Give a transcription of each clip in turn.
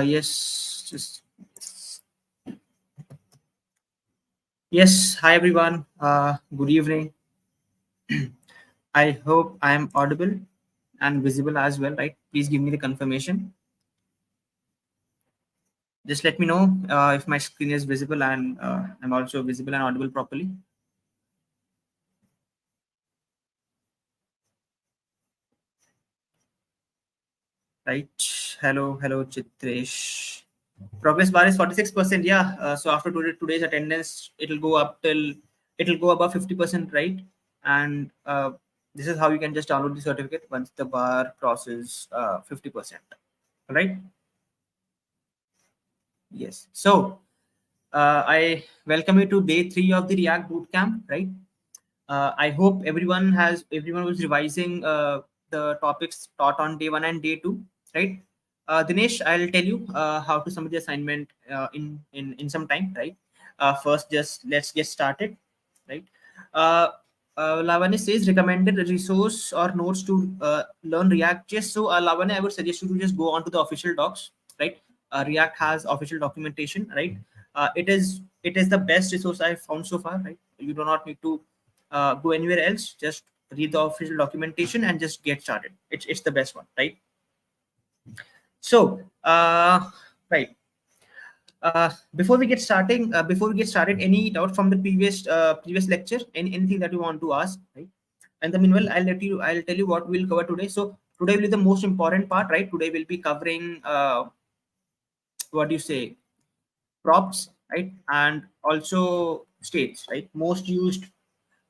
Yes, just yes. Hi everyone. Good evening. I hope I am audible and visible as well, right? Please give me the confirmation. Just let me know if my screen is visible and I'm also visible and audible properly. Right. Hello, Chitresh. Progress bar is 46%. Yeah. So after today's attendance, it'll go above 50%, right? And this is how you can just download the certificate once the bar crosses 50%. Right. Yes. So I welcome you to day 3 of the React Bootcamp. Right. I hope everyone was revising the topics taught on day 1 and day 2. Right. Dinesh, I'll tell you how to submit the assignment in some time. Right. First, just let's get started. Right. Uh, Lavanya says recommended resource or notes to learn React.js. So Lavanya, I would suggest you to just go onto the official docs. Right. React has official documentation. Right. It is the best resource I've found so far. Right. You do not need to go anywhere else. Just read the official documentation and just get started. It's the best one. Right. So right. Before we get started, any doubt from the previous lecture? Anything that you want to ask, right? And the meanwhile, I'll tell you what we'll cover today. So today will be the most important part, right? Today we'll be covering what do you say, props, right? And also states, right? Most used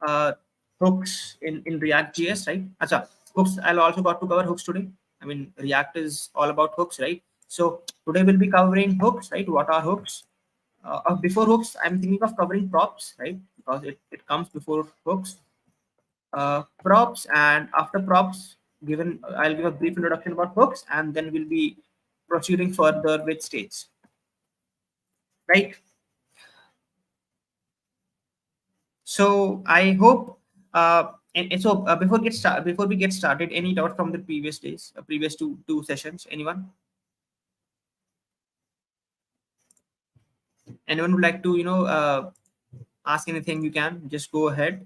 uh, hooks in React.js, right? Acha, hooks. I'll also got to cover hooks today. I mean, React is all about hooks, right? So today we'll be covering hooks, right? What are hooks? Before hooks, I'm thinking of covering props, right? Because it comes before hooks. Props, and after props, I'll give a brief introduction about hooks, and then we'll be proceeding further with states, right? So I hope and so before we get started, any doubt from the previous days, previous two sessions? Anyone would like to ask anything? You can just go ahead.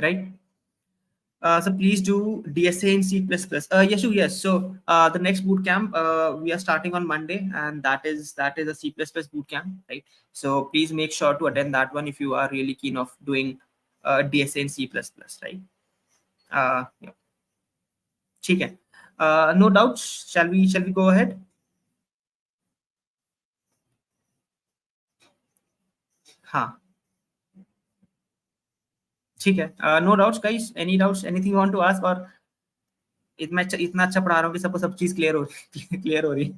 Right. So please do DSA in C++. Yes. So the next bootcamp we are starting on Monday, and that is a C++ bootcamp, right? So please make sure to attend that one if you are really keen of doing DSA in C++, right? Yeah. ठीक है. No doubts. Shall we go ahead? हाँ. ठीक है. No doubts, guys. Any doubts? Anything you want to ask? और इतना अच्छा पढ़ा रहा हूँ कि सबको सब चीज क्लियर हो रही है.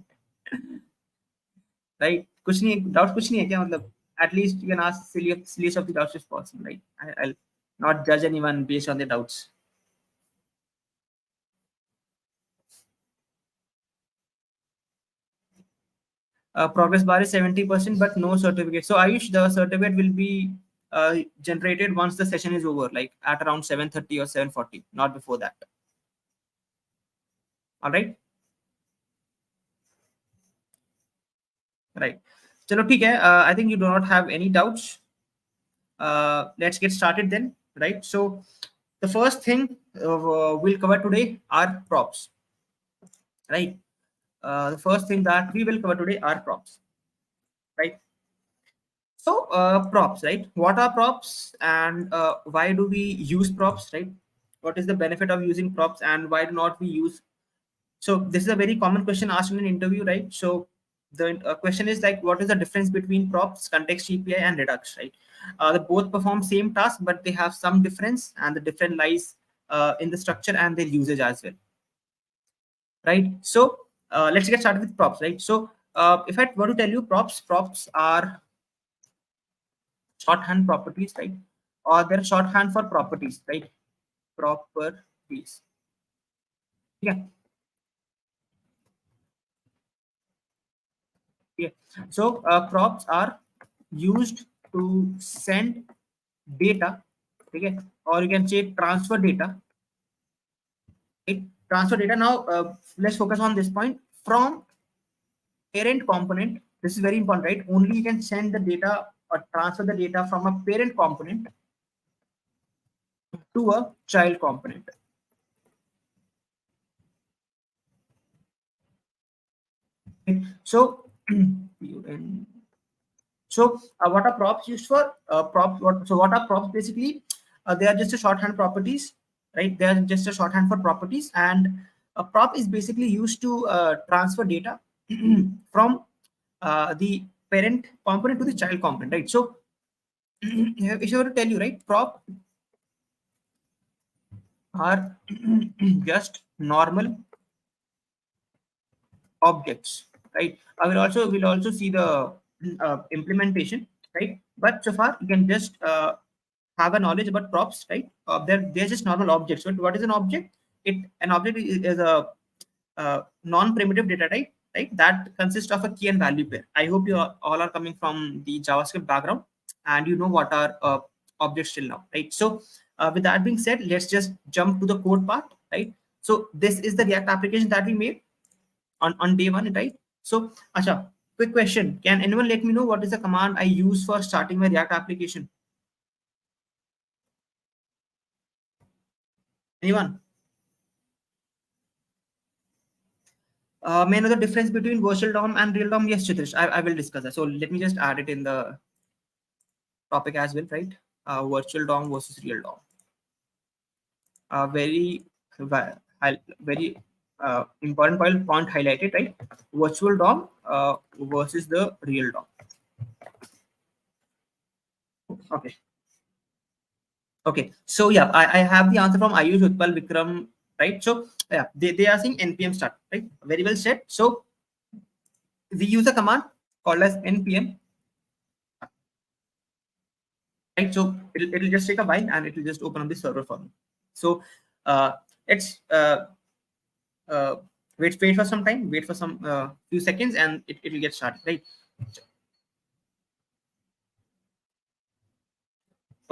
Right? कुछ नहीं, डाउट कुछ नहीं है क्या? मतलब at least you can ask silliest of the doubts if possible, right? I'll not judge anyone based on their doubts. Progress bar is 70%, but no certificate. So Ayush, the certificate will be generated once the session is over, like at around 7:30 or 7:40, not before that. All right. Right. Chalo, ठीक है. I think you do not have any doubts. Let's get started then, right? So the first thing we'll cover today are props, right? The first thing that we will cover today are props, right? So props, right? What are props, and why do we use props, right? What is the benefit of using props, and why do not we use? So this is a very common question asked in an interview, right? So the question is like, what is the difference between props, context API, and Redux, right? They both perform same task, but they have some difference, and the difference lies in the structure and their usage as well, right? So let's get started with props, right? So if I were to tell you, props are shorthand properties, right? Or they're shorthand for properties, right? Properties. Yeah. Okay. So props are used to send data, okay, or you can say transfer data. It transfer data. Now let's focus on this point from parent component. This is very important, right? Only you can send the data or transfer the data from a parent component to a child component. Okay. So what are props used for? What are props basically? They are just a shorthand properties, right? They are just a shorthand for properties, and a prop is basically used to transfer data from the parent component to the child component, right? So if I were to tell you, right, prop are just normal objects, right? I will also see the implementation, right? But so far you can just have a knowledge about props, right? They're just normal objects. But what is an object? An object is a non-primitive data type, right? That consists of a key and value pair. I hope you all are coming from the JavaScript background and you know what are objects till now, right? So with that being said, let's just jump to the code part, right? So this is the React application that we made on day one, right? So Asha, quick question: can anyone let me know what is the command I use for starting my React application? Anyone? May I know the difference between virtual DOM and real DOM? Yes, Chitra, I will discuss that. So let me just add it in the topic as well, right? Virtual DOM versus real DOM. Very important point highlighted, right? Virtual DOM versus the real DOM. Okay. Okay. So yeah, I have the answer from Ayush, Utpal, Vikram, right? So yeah, they are saying npm start, right? Very well said. So we use a command called as npm, right? So it'll just take a while and it will just open up the server for me. So let's wait for some time, wait for some few seconds, and it will get started, right?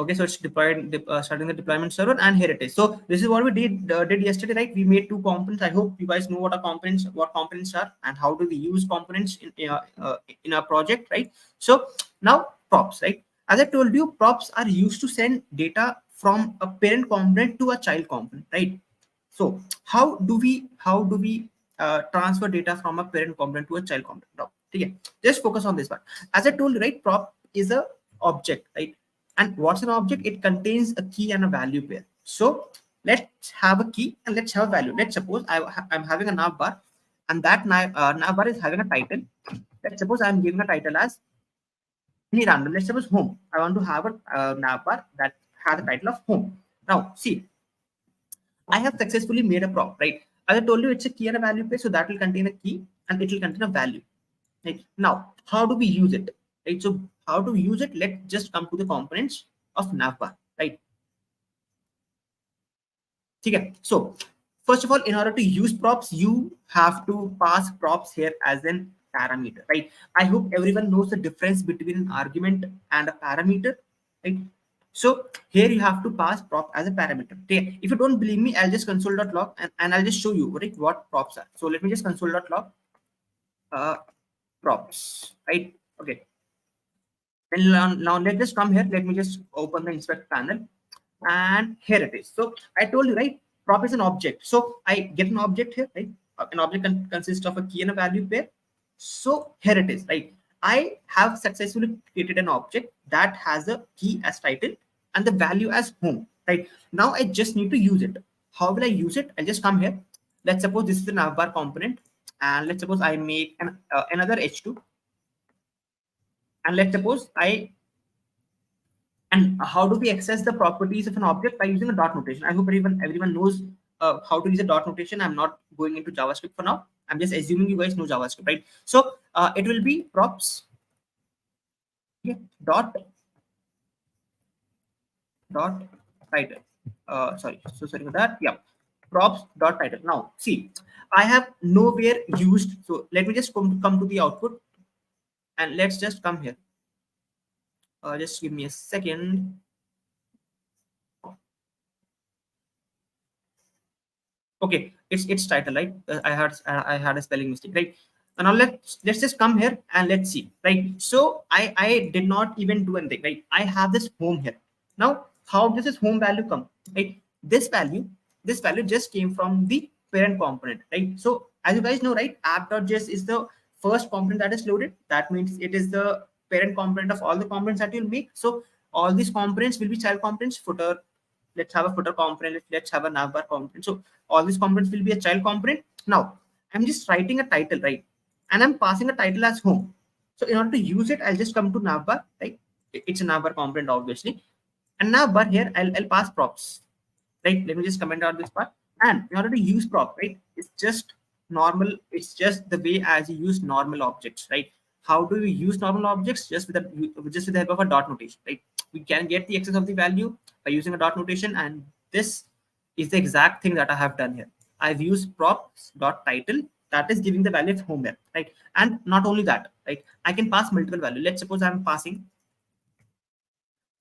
Okay, so it's starting the deployment server, and here it is. So this is what we did yesterday, right? We made two components. I hope you guys know what components are, and how do we use components in our project, right? So now props, right? As I told you, props are used to send data from a parent component to a child component, right? So how do we transfer data from a parent component to a child component? Now, okay, just focus on this one. As I told you, right, prop is a object, right? And what's an object? It contains a key and a value pair. So let's have a key and let's have a value. Let's suppose I'm having a nav bar, and that nav bar is having a title. Let's suppose I'm giving a title as any random. Let's suppose home. I want to have a nav bar that has the title of home. Now, see, I have successfully made a prop, right? As I told you, it's a key and a value pair, so that will contain a key and it will contain a value. Right? Now, how do we use it? Right? So, how to use it? Let's just come to the components of navbar, right? Okay. So, first of all, in order to use props, you have to pass props here as an parameter, right? I hope everyone knows the difference between an argument and a parameter, right? So here you have to pass prop as a parameter. Okay. If you don't believe me, I'll just console.log and I'll just show you, right, what props are. So let me just console.log props, right? Okay. And now let's just come here. Let me just open the inspect panel, and here it is. So I told you, right, prop is an object. So I get an object here, right? An object consists of a key and a value pair. So here it is, right? I have successfully created an object that has a key as title and the value as home, right? Now I just need to use it. How will I use it? I'll just come here. Let's suppose this is a navbar component, and let's suppose I make another h2, and let's suppose and how do we access the properties of an object? By using a dot notation. I hope everyone knows how to use a dot notation. I'm not going into JavaScript for now. I'm just assuming you guys know JavaScript, right? So it will be props, okay, dot title. Sorry, so sorry for that. Yeah, props dot title. Now see, I have nowhere used. So let me just come to the output. and let's just come here. Just give me a second. Okay, it's title, right? I had a spelling mistake, right? And now let's just come here and let's see, right? So I did not even do anything, right? I have this home here. Now how does this home value come, right? This value just came from the parent component, right? So as you guys know, right, app.js is the first component that is loaded. That means it is the parent component of all the components that you'll make. So all these components will be child components. Footer, let's have a footer component, let's have a navbar component. So all these components will be a child component. Now I'm just writing a title, right? And I'm passing a title as home. So in order to use it, I'll just come to navbar, right? It's a navbar component, obviously. And navbar here, I'll pass props, right? Let me just comment out this part. And in order to use prop, right, it's just normal. It's just the way as you use normal objects, right? How do we use normal objects? Just with the help of a dot notation, right? We can get the access of the value by using a dot notation, and this is the exact thing that I have done here. I've used props dot title, that is giving the value of home here, right? And not only that, right, I can pass multiple value. Let's suppose I'm passing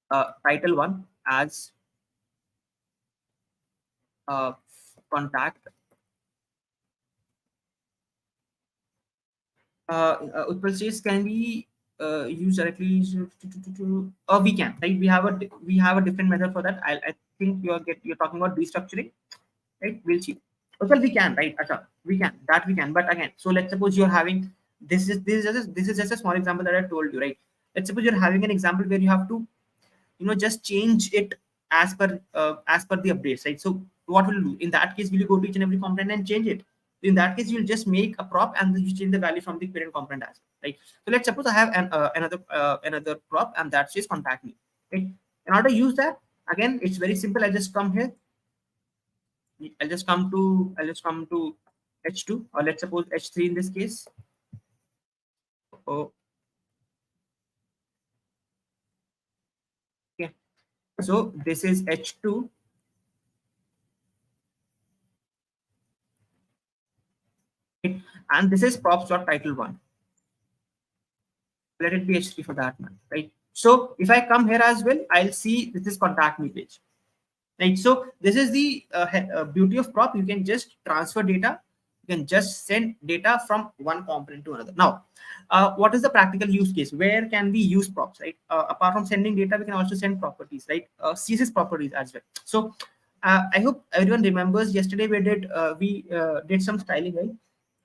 title one as contact. Utpal can be used directly we can, right? We have a different method for that. I think you're talking about restructuring, right? We'll see. Okay, we can, right? Acha, we can, that we can. But again, so let's suppose you're having this is just a small example that I told you, right? Let's suppose you're having an example where you have to just change it as per the updates, right? So what will you do in that case? Will you go to each and every component and change it? In that case, you'll just make a prop and then you change the value from the parent component as well, right? So let's suppose I have another prop, and that says contact me, right? In order to use that, again, it's very simple. I just come here. I'll just come to h2, or let's suppose h3 in this case. Oh, okay. So this is h2, and this is props.title1. Let it be h3 for that man, right? So if I come here as well, I'll see this is contact me page, right? So this is the beauty of prop. You can just transfer data. You can just send data from one component to another. Now, what is the practical use case? Where can we use props, right? Apart from sending data, we can also send properties, right? CSS properties as well. So I hope everyone remembers yesterday we did some styling, right?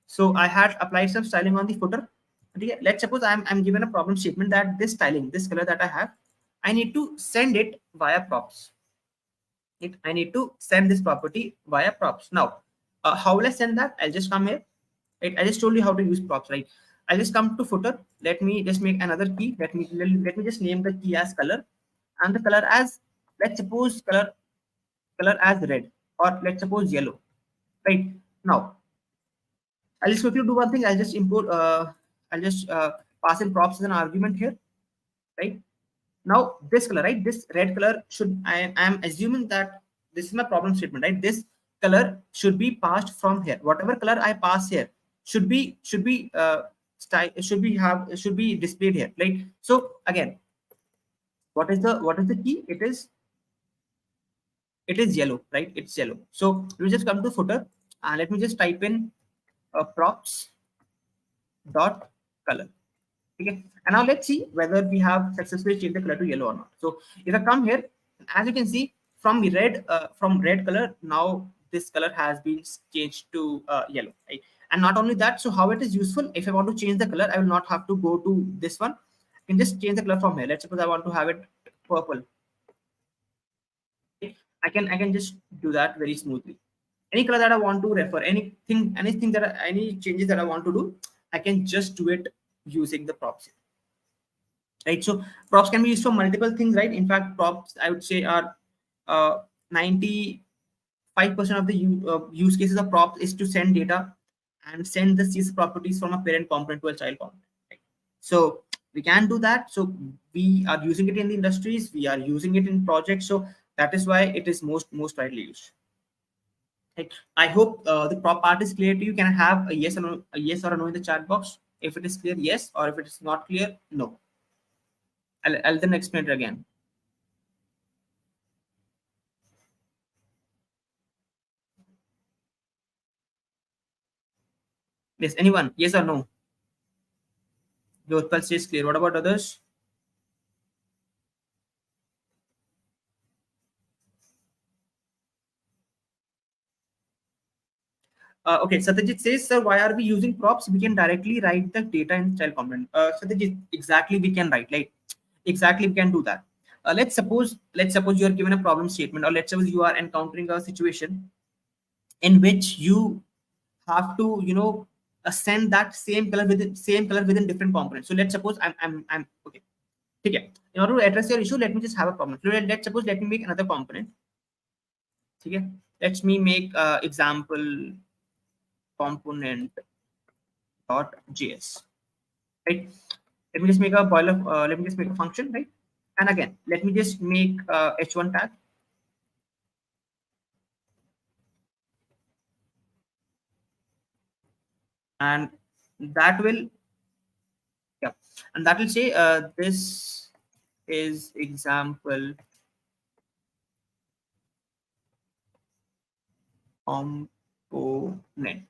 So I had applied some styling on the footer. Okay, let's suppose I'm given a problem statement that this styling, this color that I have, I need to send it via props. I need to send this property via props. Now, how will I send that? I'll just come here. Right? I just told you how to use props, right? I'll just come to footer. Let me just make another key. Let me just name the key as color, and the color as, let's suppose, color as red, or let's suppose yellow. Right now, I'll just quickly do one thing. I'll just import. I'll just pass in props as an argument here, right? Now this color, right? This red color should. I am assuming that this is my problem statement, right? This color should be passed from here. Whatever color I pass here should be displayed here, right? So again, what is the key? It is yellow, right? It's yellow. So we just come to footer, and let me just type in props dot color. Okay, and now let's see whether we have successfully changed the color to yellow or not. So if I come here, as you can see, from red color, now this color has been changed to yellow, right? And not only that, so how it is useful, if I want to change the color, I will not have to go to this one. I can just change the color from here. Let's suppose I want to have it purple. I can just do that very smoothly. Any color that I want to refer, any changes that I want to do, I can just do it using the props, right? So props can be used for multiple things, right? In fact, props, I would say, are 95% of the use cases of props is to send data and send the CSS properties from a parent component to a child component, right? So we can do that. So we are using it in the industries, we are using it in projects, so that is why it is most widely used. Right. I hope the prop part is clear to you. Can I have a yes or no, in the chat box? If it is clear, yes, or if it is not clear, no. I'll then explain it again. Yes, anyone? Yes or no? Jodhpal says clear. What about others? Okay, Satyajit says, sir, why are we using props? We can directly write the data in style component. Satyajit, exactly we can write, like exactly we can do that. Let's suppose you are given a problem statement, or let's suppose you are encountering a situation in which you have to, send that same color within different components. So let's suppose I'm okay. Okay. In order to address your issue, let me just have a problem. Let's suppose let me make another component. Okay. Let me make example component .js, right? Let me just make a boiler. Let me just make a function, right? And again, let me just make h1 tag, and that will, yeah, and that will say this is example component,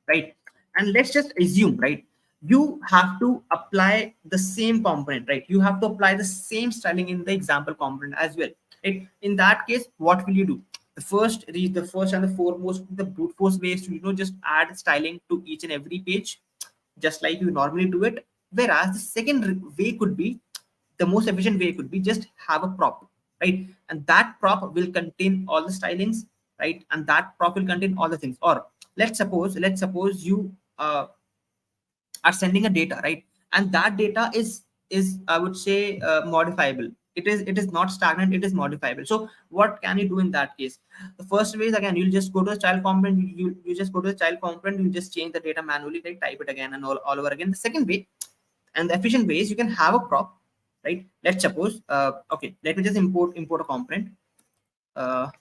right? And let's just assume, right, you have to apply the same component, right? You have to apply the same styling in the example component as well, right? In that case, what will you do? The first and the foremost, the brute force way is to, just add styling to each and every page, just like you normally do it. Whereas the second way could be, the most efficient way could be just have a prop, right? And that prop will contain all the stylings, right? And that prop will contain all the things. Or let's suppose you are sending a data, right? And that data is I would say modifiable. It is not stagnant, it is modifiable. So what can you do in that case? The first way is, again, you'll just go to the child component, you just go to the child component, you just change the data manually, like type it again and all over again. The second way, and the efficient way, is you can have a prop, right? Let's suppose okay, let me just import a component.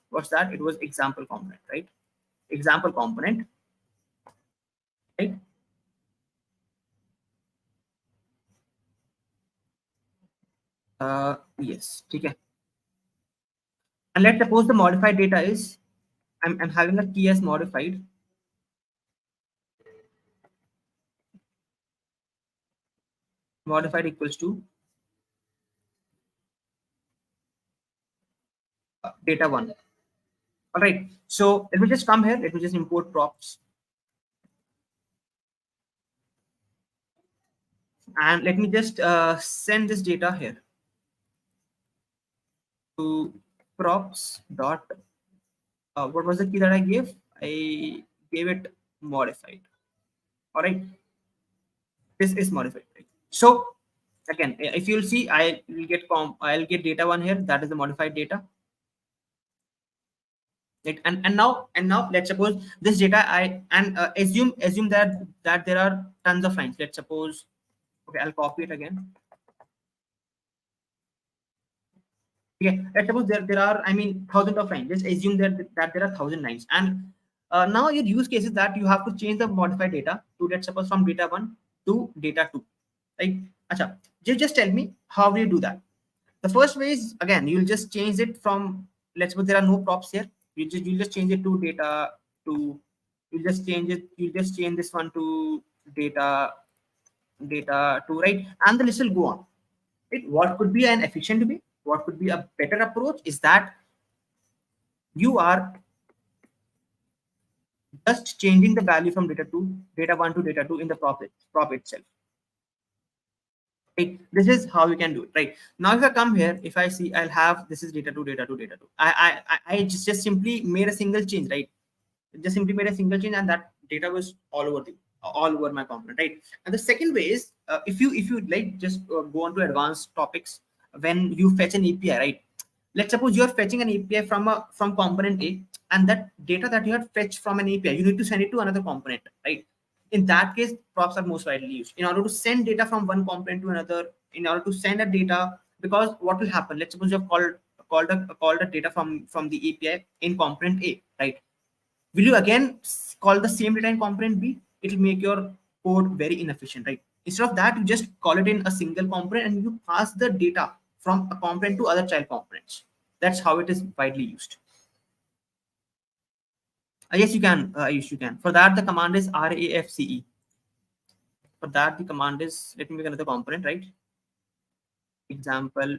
What's that? It was example component, right? Example component, right? Yes, okay. And let's suppose the modified data is, I'm having a key as modified. Modified equals to data one. All right. So let me just come here. Let me just import props, and let me just send this data here to props dot. What was the key that I gave? I gave it modified. All right. This is modified. Right? So again, if you'll see, I'll get data one here. That is the modified data. Right? And now let's suppose this data, I and assume that there are tons of lines. Let's suppose, okay, I'll copy it again. Yeah, let's suppose there are, I mean, thousands of lines. Just assume that there are 1,000 lines. And now your use case is that you have to change the modified data to, let's suppose, from data one to data two, right? Acha, just tell me, how do you do that? The first way is, again, you'll just change it from, let's suppose there are no props here. You just change it to data to, you just change this one to data two, right? And the list will go on. Right? What could be an efficient way? What could be a better approach is that you are just changing the value from data one to data two in the prop itself. Right? This is how you can do it. Right now, if I come here, if I see, I'll have, this is data two, data two, data two. I just simply made a single change, right? Just simply made a single change, and that data was all over my component, right? And the second way is, if you like, just go on to advanced topics. When you fetch an API, right? Let's suppose you are fetching an API from component A, and that data that you have fetched from an API, you need to send it to another component, right? In that case, props are most widely used in order to send data from one component to another, in order to send a data. Because what will happen? Let's suppose you have called a data from the API in component A, right? Will you again call the same data in component B? It will make your code very inefficient, right? Instead of that, you just call it in a single component and you pass the data from a component to other child components. That's how it is widely used. Yes, you can. Yes, you can. For that, the command is RAFCE. For that, the command is, let me make another component, right? Example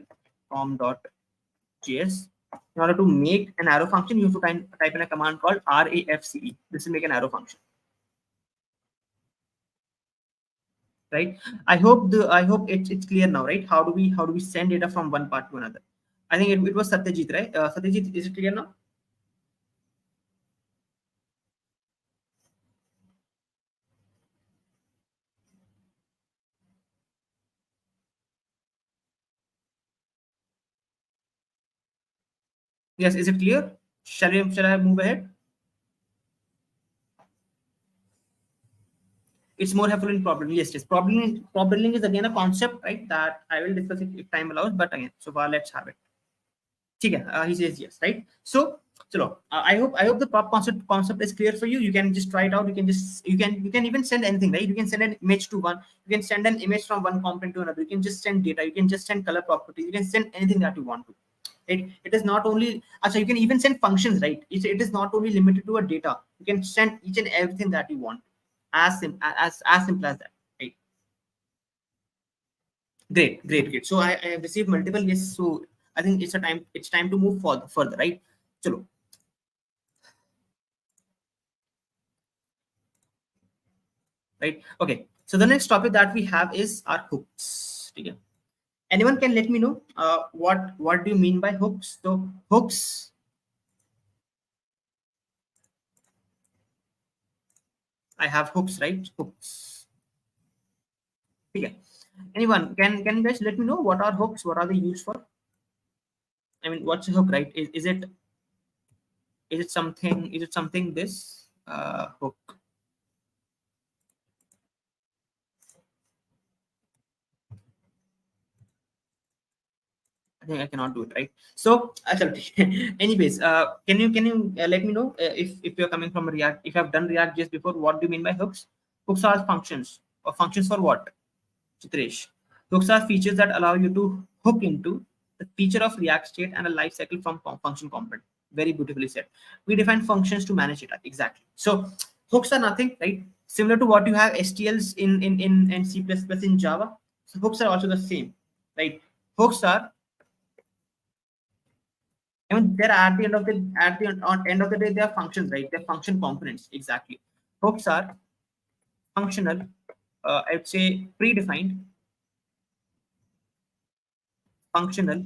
form.js. In order to make an arrow function, you have to type in a command called RAFCE. This will make an arrow function. Right? I hope it's clear now, right? How do we send data from one part to another? I think it was Satyajit, right? Satyajit, is it clear now? Yes, is it clear? Shall I move ahead? It's more helpful in problem. Yes. Problem is again a concept, right? That I will discuss it if time allows. But again, so far let's have it. Okay, he says yes, right? So, I hope the prop concept is clear for you. You can just try it out. You can even send anything, right? You can send an image to one. You can send an image from one component to another. You can just send data. You can just send color properties. You can send anything that you want to. It is not only so you can even send functions, right? It is not only limited to a data. You can send each and everything that you want, as simple as that, right? Great. So I have received multiple yes. So I think it's time to move further, right? Chalo. Right. Okay. So the next topic that we have is our hooks. Okay. Anyone can let me know what do you mean by hooks? So hooks. I have hooks, right? Hooks. Okay. Anyone can you guys let me know what are hooks? What are they used for? I mean, what's a hook, right? Is it something this hook? I think I cannot do it, right? So, anyways, can you let me know if you're coming from React, if you have done React.js before, what do you mean by hooks? Hooks are functions, or functions for what? Chitresh. Hooks are features that allow you to hook into the feature of React state and a life cycle from function component. Very beautifully said. We define functions to manage it. Exactly. So hooks are nothing, right? Similar to what you have STLs in C++ in Java. So hooks are also the same, right? Hooks are, I mean, they're at the end of the day, they are functions, right? They're function components. Exactly. Hooks are functional, I would say predefined functional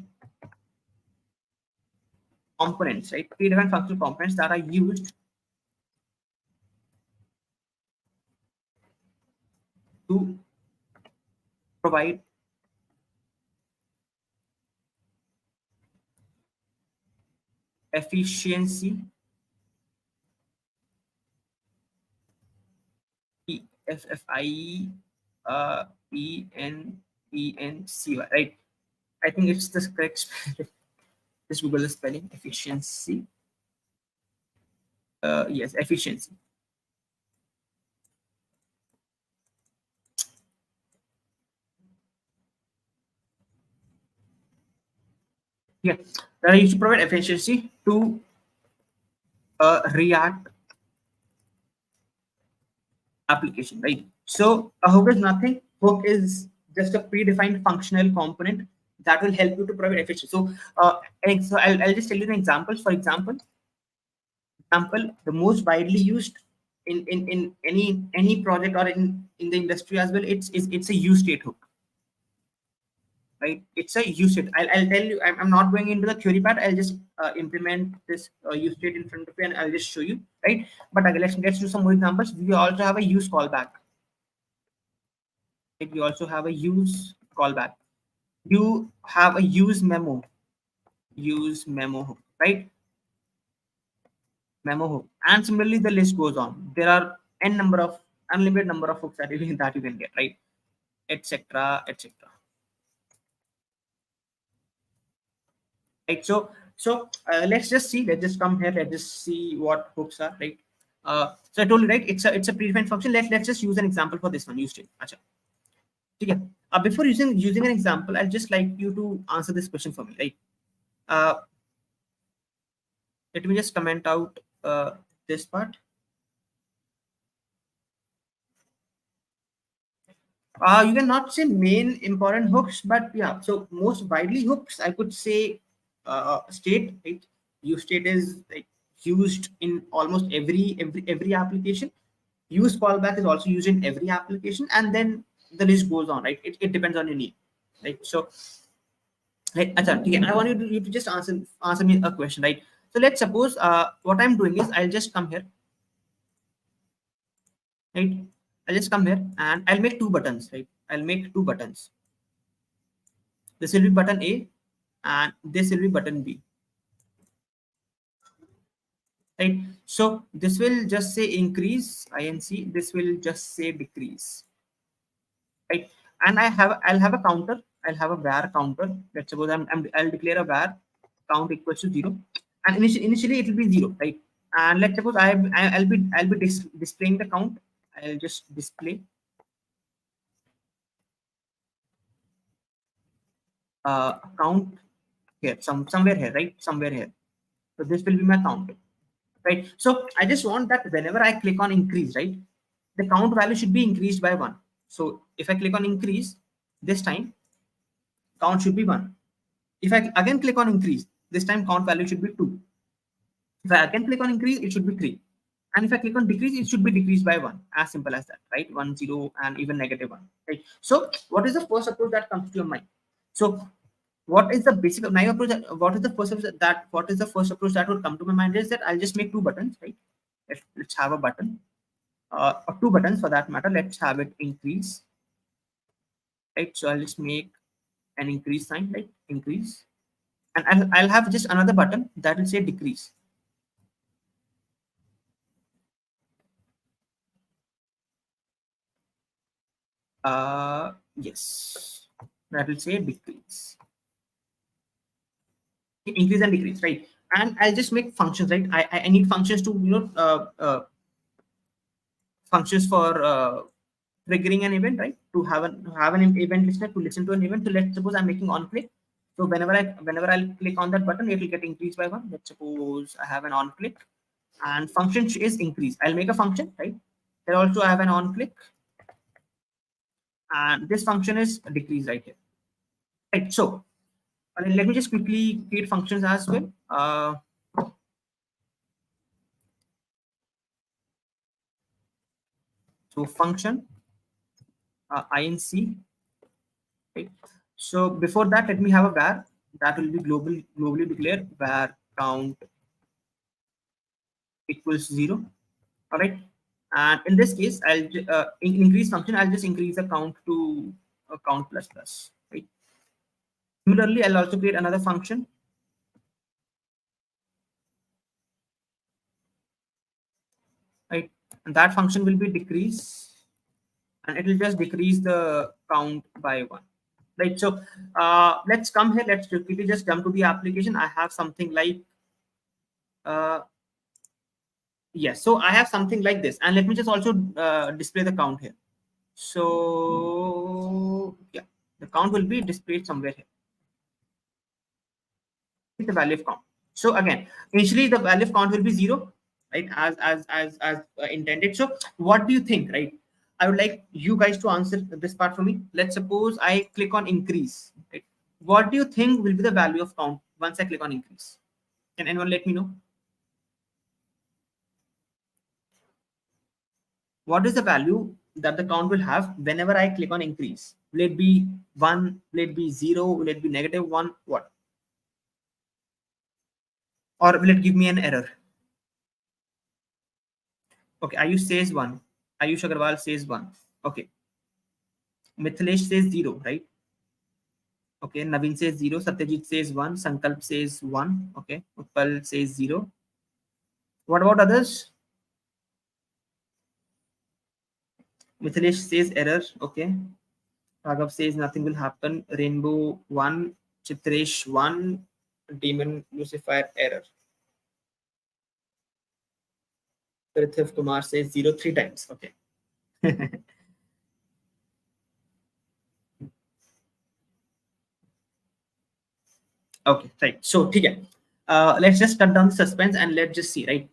components, right? Predefined functional components that are used to provide efficiency, EFFI, ENC, right? I think it's the correct spelling. Just Google the spelling. Efficiency. Yes, efficiency. Yeah, you should provide efficiency to React application, right? So a hook is nothing. Hook is just a predefined functional component that will help you to provide efficiency. So, I'll just tell you an example. For example, the most widely used in any project or in the industry as well, it's a use state hook, right? It's a use state. I'll tell you. I'm not going into the theory part. I'll just implement this use state in front of you and I'll just show you, right? But again, let's do some more examples. We also have a use callback. Right? We also have a use callback. You have a use memo hook, right? Memo hook, and similarly the list goes on. There are unlimited number of hooks that you can get, right? Etc. Etc. Right. So let's just see. Let's just come here. Let's just see what hooks are, right? So I told you, right? It's a predefined function. Let's just use an example for this one. Use state. Achha. Okay. Before using an example, I'd just like you to answer this question for me. Right. Let me just comment out this part. You cannot say main important hooks, but yeah. So most widely hooks, I could say state. Right. Use state is like used in almost every application. Use callback is also used in every application, and then the list goes on. Right. It depends on your need. Right. So, right. Acha, okay, I want you to just answer me a question. Right. So let's suppose what I'm doing is I'll just come here. Right. I'll just come here and I'll make two buttons. Right. I'll make two buttons. This will be button A and this will be button B. Right. So this will just say increase inc. This will just say decrease. Right. And I'll have a counter. I'll have a var counter. Let's suppose I'll declare a var count equals to 0. And initially it will be 0. Right. And let's suppose I'll be displaying the count. I'll just display count here, somewhere here, right? Somewhere here. So this will be my count. Right. So I just want that whenever I click on increase, right, the count value should be increased by 1. So if I click on increase, this time count should be 1. If I again click on increase, this time count value should be 2. If I again click on increase, it should be 3. And if I click on decrease, it should be decreased by 1. As simple as that, right? 1, 0, and even -1. Right. So what is the first approach that comes to your mind? So what is the basic now approach? What is the first approach what is the first approach that would come to my mind is that I'll just make two buttons, right? Let's have a button, or two buttons for that matter. Let's have it increase, right? So I'll just make an increase sign, right? Increase, and I'll have just another button that will say decrease. Yes, that will say decrease, increase and decrease, right? And I'll just make functions, right? I need functions to functions for triggering an event, right? To have an event listener to listen to an event. So let's suppose I'm making on click. So whenever I'll click on that button, it will get increased by 1. Let's suppose I have an on click, and function is increase. I'll make a function, right? There also I have an on click, and this function is decrease right here. Right. So let me just quickly create functions as well. So function inc. Right. So before that, let me have a var that will be globally declared var count equals 0. All right. And in this case, I'll in increase function, I'll just increase the count to count plus plus. Right. Similarly, I'll also create another function. Right. And that function will be decrease, and it will just decrease the count by 1. Right. So let's come here. Let's quickly just jump to the application. I have something like yes. So I have something like this, and let me just also display the count here. So yeah, the count will be displayed somewhere here. The value of count. So again, initially the value of count will be 0, right? As intended. So what do you think, right? I would like you guys to answer this part for me. Let's suppose I click on increase. Right? What do you think will be the value of count once I click on increase? Can anyone let me know? What is the value that the count will have whenever I click on increase? Will it be 1? Will it be 0? Will it be -1? What? Or will it give me an error? Okay, Ayush says 1. Ayush Agarwal says 1. Okay. Mithilesh says 0, right? Okay. Naveen says 0. Satyajit says 1. Sankalp says 1. Okay. Utpal says 0. What about others? Mithilesh says error. Okay. Raghav says nothing will happen. Rainbow 1. Chitresh 1. Demon Lucifer error. Prithif Kumar says 0 3 times. Okay. Okay, right. So, okay. Let's just cut down the suspense and let's just see, right?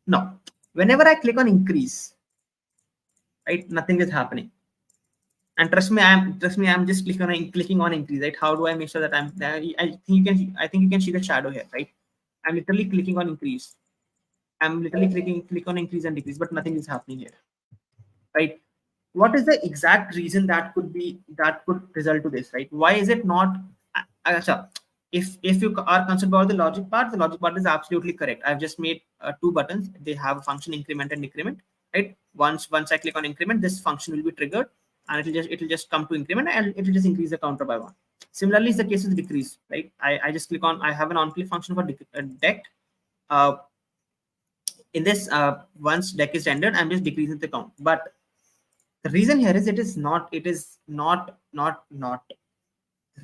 Now, whenever I click on increase, right, nothing is happening. And trust me, I'm just clicking on increase, right? How do I make sure that I think you can see the shadow here, right? I'm literally clicking on increase. I'm literally click on increase and decrease, but nothing is happening here, right? What is the exact reason that could result to this, right? Why is it not? Acha, if you are concerned about the logic part is absolutely correct. I've just made two buttons. They have a function increment and decrement, right? Once I click on increment, this function will be triggered, and it'll just come to increment, and it'll just increase the counter by one. Similarly, is the case with decrease, right? I just click on, I have an on-click function for deck. In this, once deck is rendered, I'm just decreasing the count. But the reason here is it is not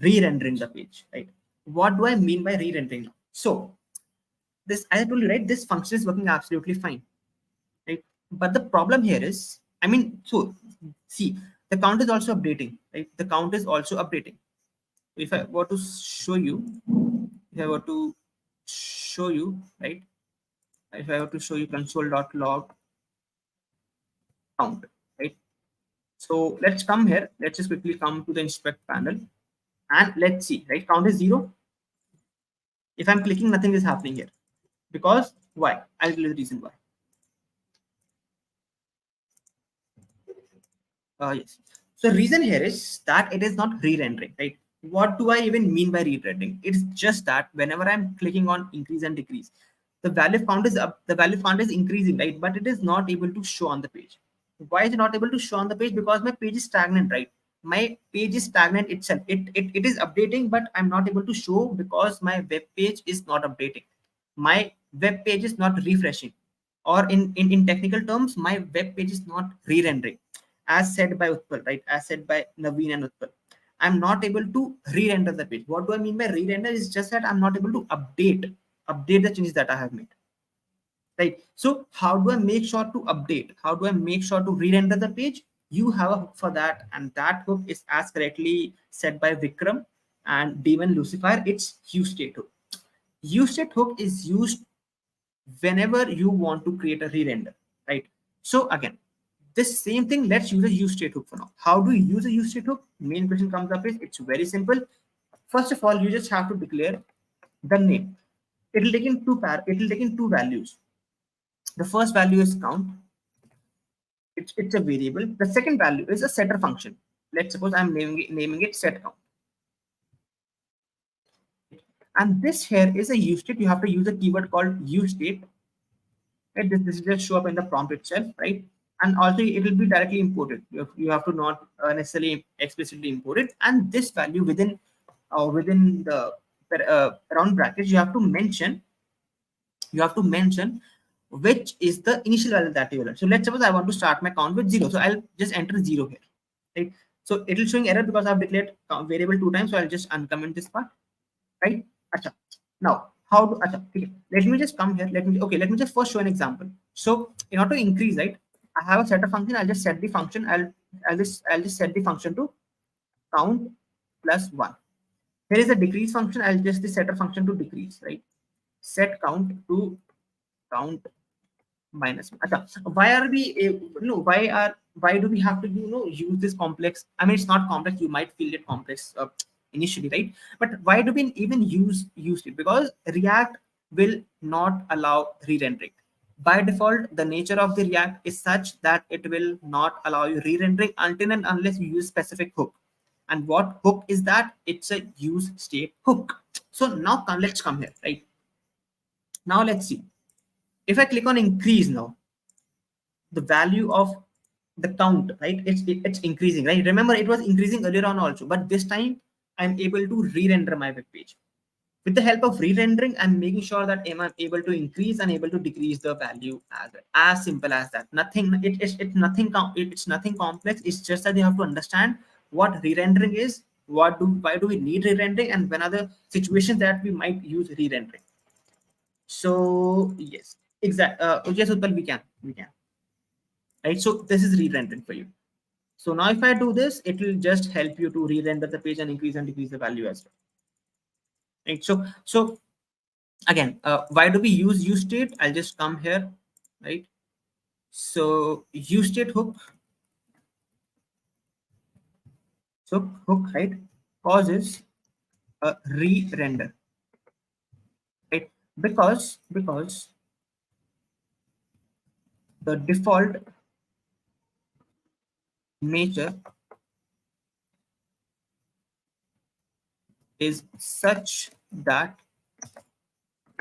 re-rendering the page, right? What do I mean by re-rendering now? So this, I told you, right, this function is working absolutely fine, right? But the problem here is, I mean, so see, the count is also updating, right? The count is also updating. If I were to show you, if I were to show you, right? If I were to show you console.log count, right? So let's come here. Let's just quickly come to the inspect panel and let's see, right? Count is 0. If I'm clicking, nothing is happening here. Because why? I'll tell you the reason why. Yes. So reason here is that it is not re-rendering, right? What do I even mean by re-rendering? It's just that whenever I'm clicking on increase and decrease, the value count is up, the value count is increasing, right? But it is not able to show on the page. Why is it not able to show on the page? Because my page is stagnant, right? My page is stagnant itself. It is updating, but I'm not able to show because my web page is not updating. My web page is not refreshing. Or in technical terms, my web page is not re-rendering, as said by Utpal, right? As said by Naveen and Utpal. I'm not able to re-render the page. What do I mean by re-render? Is just that I'm not able to update the changes that I have made. Right. So how do I make sure to update? How do I make sure to re-render the page? You have a hook for that, and that hook is, as correctly said by Vikram and Demon Lucifer, it's useState hook. UseState hook is used whenever you want to create a re-render, right? So again, this same thing, let's use a useState hook for now. How do you use a useState hook? Main question comes up is, it's very simple. First of all, you just have to declare the name. It'll take in two values. The first value is count. It's a variable. The second value is a setter function. Let's suppose I'm naming it set count. And this here is a useState. You have to use a keyword called useState. Right? This will just show up in the prompt itself, right? And also it will be directly imported. You have to not necessarily explicitly import it. And this value within the round brackets, you have to mention which is the initial value that you will. So let's suppose I want to start my count with 0. So I'll just enter 0 here, right? So it will showing error because I've declared variable 2 times. So I'll just uncomment this part, right? Achha. Now, how do, achha, okay. Let me just come here. Let me just first show an example. So in order to increase, right, I have a setter function. I'll just set the function. I'll just set the function to count plus 1. Here is a decrease function. I'll just the setter function to decrease, right? Set count to count minus 1. Achha. Why are we why do we have to use this complex? I mean, it's not complex. You might feel it complex initially, right? But why do we even use it? Because React will not allow re-rendering. By default, the nature of the React is such that it will not allow you re-rendering until and unless you use specific hook. And what hook is that? It's a useState hook. So now let's come here, right? Now let's see. If I click on increase now, the value of the count, right? It's increasing, right? Remember, it was increasing earlier on also, but this time I'm able to re-render my web page. With the help of re-rendering, I'm making sure that I'm able to increase and able to decrease the value as simple as that. Nothing, it's nothing complex. It's just that you have to understand what re-rendering is, why do we need re-rendering, and when are the situations that we might use re-rendering. So yes, exactly. Yes, Utpal, we can. Right. So this is re-rendering for you. So now if I do this, it will just help you to re-render the page and increase and decrease the value as well. right? So again, why do we use useState? I'll just come here, right? So useState hook, so hook, right, causes a re-render, right? Because the default nature is such that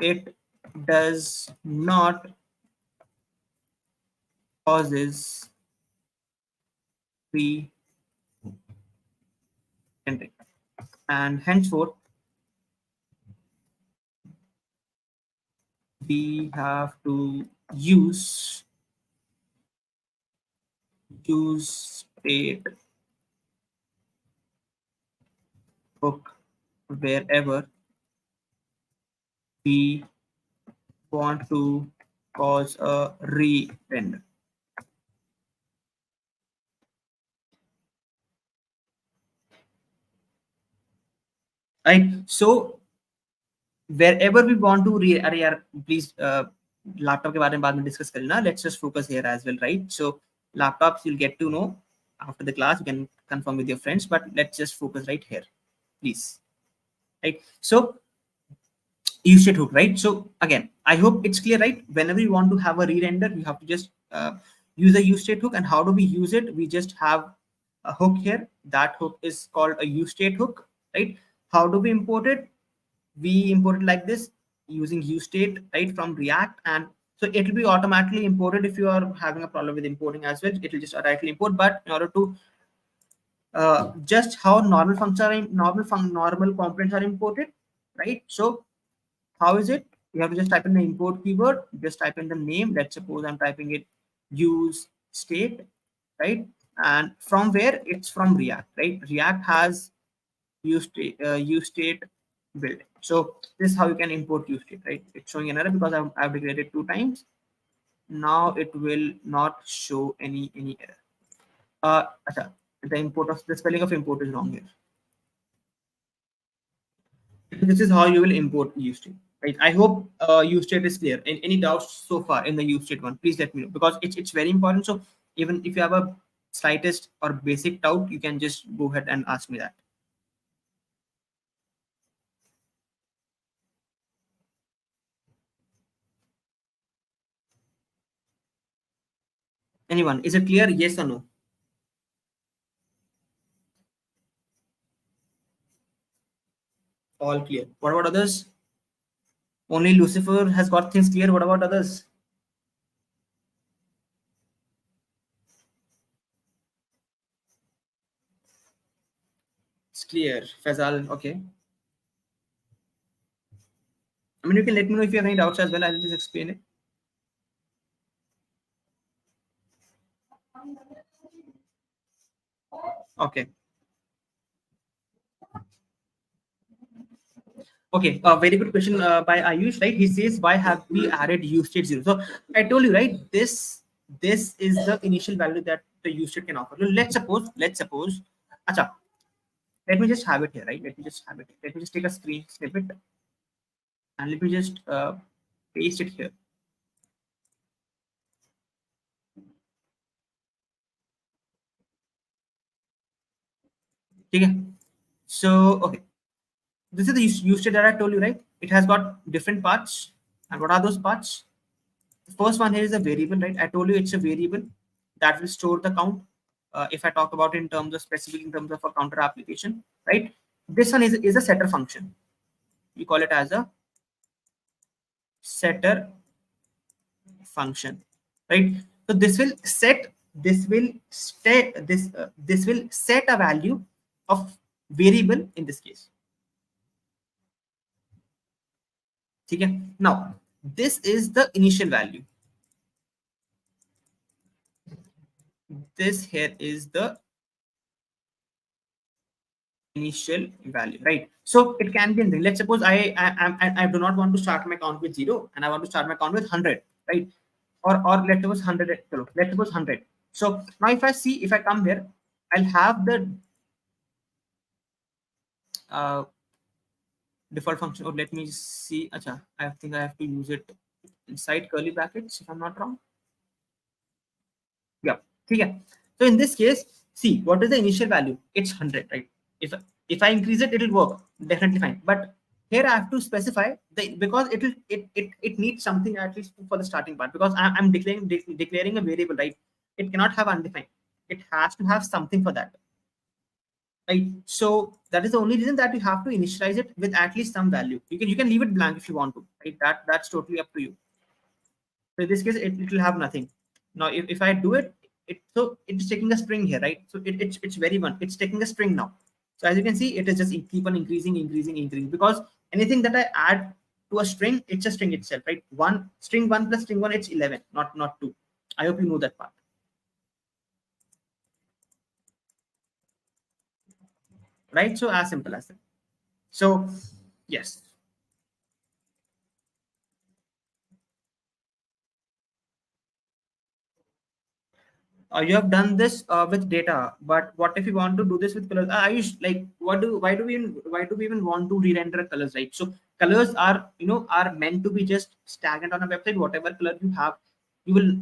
it does not causes re-rendering, and henceforth we have to use state hook wherever we want to cause a re-render. Right. So wherever we want to अरे यार please laptop के बारे में बाद में discuss करना. Let's just focus here as well, right? So laptops you'll get to know after the class. You can confirm with your friends, but let's just focus right here, please. Right. So useState hook, right? So again, I hope it's clear, right? Whenever you want to have a re-render, you have to just use a useState hook. And how do we use it? We just have a hook here. That hook is called a useState hook, right? How do we import it? We import it like this using useState, right, from React. And so it will be automatically imported. If you are having a problem with importing as well, it will just automatically import. But in order to just how normal functions are normal components are imported, right? So how is it? You have to just type in the import keyword, just type in the name. Let's suppose I'm typing it use state, right? And from where? It's from React, right? React has use state built. So this is how you can import use state, right? It's showing an error because I've declared it 2 times. Now it will not show any error. Acha, the import of the spelling of import is wrong here. This is how you will import useState, right? I hope useState is clear. Any doubts so far in the useState one, please let me know, because it's very important. So even if you have a slightest or basic doubt, you can just go ahead and ask me that. Anyone? Is it clear? Yes or no? All clear. What about others? Only Lucifer has got things clear. What about others? It's clear. Faisal, okay. I mean, you can let me know if you have any doubts as well. I'll just explain it. Okay. Okay, a very good question by Ayush, right? He says, why have we added use state 0? So I told you, right? This is the initial value that the use state can offer. Let's suppose, acha, let me just have it here, right? Let me just have it. Let me just take a screen snippet and let me just paste it here. Okay. So okay, this is the use state that I told you, right? It has got different parts. And what are those parts? The first one here is a variable, right? I told you it's a variable that will store the count. If I talk about in terms of specific, in terms of a counter application, right? This one is a setter function. We call it as a setter function, right? So this will set a value of variable in this case. Okay. Now this is the initial value. This here is the initial value, right? So it can be anything. Let's suppose I do not want to start my count with 0 and I want to start my count with 100, right? Or let's suppose 100. Let's suppose 100. So now if I come here, I'll have the default function. Oh, let me see. Acha, I think I have to use it inside curly brackets if I'm not wrong. Yeah. Okay. So in this case, see what is the initial value? It's 100, right? If I increase it, it'll work definitely fine. But here I have to specify the because it needs something at least for the starting part because I'm declaring a variable, right? It cannot have undefined. It has to have something for that, right? So that is the only reason that you have to initialize it with at least some value. You can leave it blank if you want to, right? That's totally up to you. So in this case, it will have nothing. Now, if I do it, it's taking a string here, right? So it's very one. It's taking a string now. So as you can see, it is just keep on increasing because anything that I add to a string, it's a string itself, right? One string one plus string one, it's 11, not two. I hope you know that part, right? So as simple as that. So yes. You have done this with data, but what if you want to do this with colors? I use like why do we even want to re-render colors, right? So colors are are meant to be just stagnant on a website. Whatever color you have, you will